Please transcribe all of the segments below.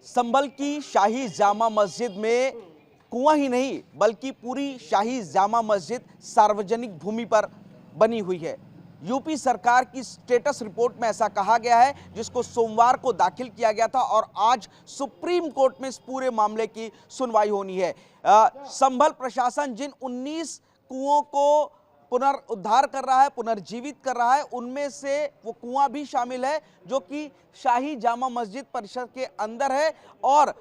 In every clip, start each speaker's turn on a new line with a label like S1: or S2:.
S1: संभल की शाही जामा मस्जिद में कुआं ही नहीं बल्कि पूरी शाही जामा मस्जिद सार्वजनिक भूमि पर बनी हुई है। यूपी सरकार की स्टेटस रिपोर्ट में ऐसा कहा गया है, जिसको सोमवार को दाखिल किया गया था और आज सुप्रीम कोर्ट में इस पूरे मामले की सुनवाई होनी है। संभल प्रशासन जिन 19 कुओं को पुनरुद्धार कर रहा है, पुनर्जीवित कर रहा है, उनमें से वो कुआं भी शामिल है जो कि शाही जामा मस्जिद परिसर के अंदर है और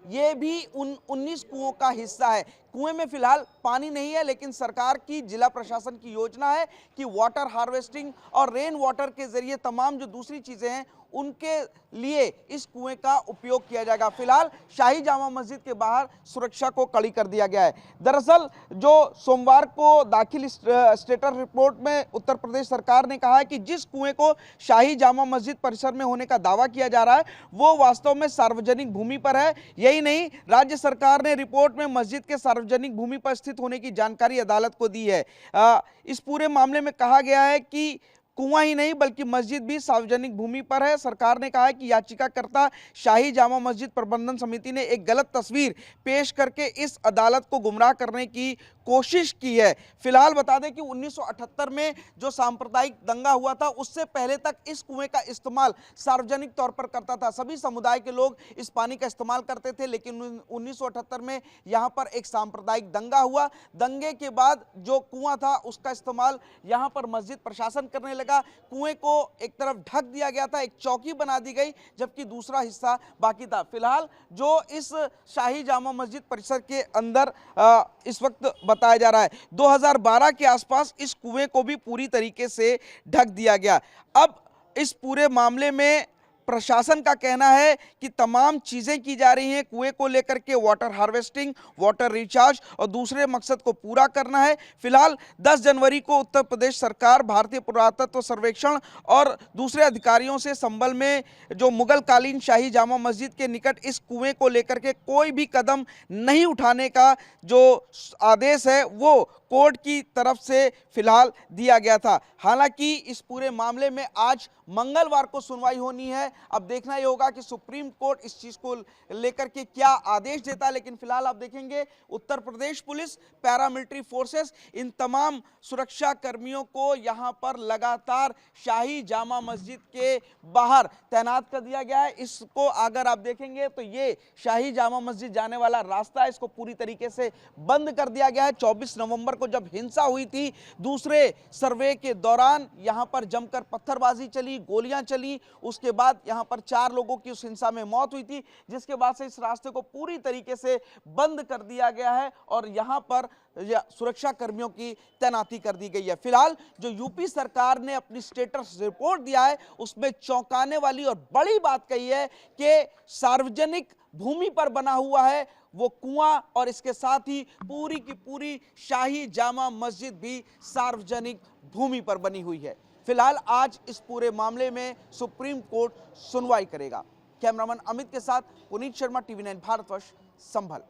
S1: ये भी उन 19 कुओं का हिस्सा है। कुएं में फिलहाल पानी नहीं है, लेकिन सरकार की, जिला प्रशासन की योजना है कि वाटर हार्वेस्टिंग और रेन वाटर के जरिए तमाम जो दूसरी चीजें हैं उनके लिए इस कुएं का उपयोग किया जाएगा। फिलहाल शाही जामा मस्जिद के बाहर सुरक्षा को कड़ी कर दिया गया है। दरअसल जो सोमवार को दाखिल स्टेटस रिपोर्ट में उत्तर प्रदेश सरकार ने कहा है कि जिस कुएं को शाही जामा मस्जिद परिसर में होने का दावा किया जा रहा है वो वास्तव में सार्वजनिक भूमि पर है। यही नहीं, राज्य सरकार ने रिपोर्ट में मस्जिद के सार्वजनिक भूमि पर स्थित होने की जानकारी अदालत को दी है। इस पूरे मामले में कहा गया है कि कुआं ही नहीं बल्कि मस्जिद भी सार्वजनिक भूमि पर है। सरकार ने कहा है कि याचिकाकर्ता शाही जामा मस्जिद प्रबंधन समिति ने एक गलत तस्वीर पेश करके इस अदालत को गुमराह करने की कोशिश की है। फिलहाल बता दें कि 1978 में जो सांप्रदायिक दंगा हुआ था उससे पहले तक इस कुएं का इस्तेमाल सार्वजनिक तौर पर करता था। सभी समुदाय के लोग इस पानी का इस्तेमाल करते थे, लेकिन 1978 में यहां पर एक सांप्रदायिक दंगा हुआ। दंगे के बाद जो कुआं था उसका इस्तेमाल यहां पर मस्जिद प्रशासन करने लगा। कुएं को एक तरफ ढक दिया गया था, एक चौकी बना दी गई, जबकि दूसरा हिस्सा बाकी था। फिलहाल जो इस शाही जामा मस्जिद परिसर के अंदर इस वक्त बताया जा रहा है, 2012 के आसपास इस कुएं को भी पूरी तरीके से ढक दिया गया। अब इस पूरे मामले में प्रशासन का कहना है कि तमाम चीजें की जा रही हैं कुएं को लेकर के, वाटर हार्वेस्टिंग, वाटर रिचार्ज और दूसरे मकसद को पूरा करना है। फिलहाल 10 जनवरी को उत्तर प्रदेश सरकार, भारतीय पुरातत्व सर्वेक्षण और दूसरे अधिकारियों से संभल में जो मुगल कालीन शाही जामा मस्जिद के निकट इस कुएं को लेकर के कोई भी कदम नहीं उठाने का जो आदेश है वो कोर्ट की तरफ से फिलहाल दिया गया था। हालांकि इस पूरे मामले में आज मंगलवार को सुनवाई होनी है। अब देखना ये होगा कि सुप्रीम कोर्ट इस चीज को लेकर के क्या आदेश देता है। लेकिन फिलहाल आप देखेंगे Uttar Pradesh police, paramilitary forces, इन तमाम सुरक्षा कर्मियों को यहां पर लगातार शाही जामा मस्जिद के बाहर तैनात कर दिया गया है। इसको अगर आप देखेंगे तो ये शाही जामा मस्जिद जाने वाला रास्ता है, इसको पूरी तरीके से बंद कर दिया गया है। 24 नवंबर को जब हिंसा हुई थी, दूसरे सर्वे के दौरान यहां पर जमकर पत्थरबाजी चली, गोलियां चली, उसके बाद यहां पर 4 लोगों की उस हिंसा में मौत हुई थी, जिसके बाद से इस रास्ते को पूरी तरीके से बंद कर दिया गया है और यहां पर सुरक्षा कर्मियों की तैनाती कर दी गई है। फिलहाल जो यूपी सरकार ने अपनी स्टेटस रिपोर्ट दिया है उसमें चौंकाने वाली और बड़ी बात कही है कि सार्वजनिक भूमि पर बना हुआ है वो कुआं और इसके साथ ही पूरी की पूरी शाही जामा मस्जिद भी सार्वजनिक भूमि पर बनी हुई है। फिलहाल आज इस पूरे मामले में सुप्रीम कोर्ट सुनवाई करेगा। कैमरामैन अमित के साथ पुनीत शर्मा, टीवी 9 भारतवर्ष, संभल।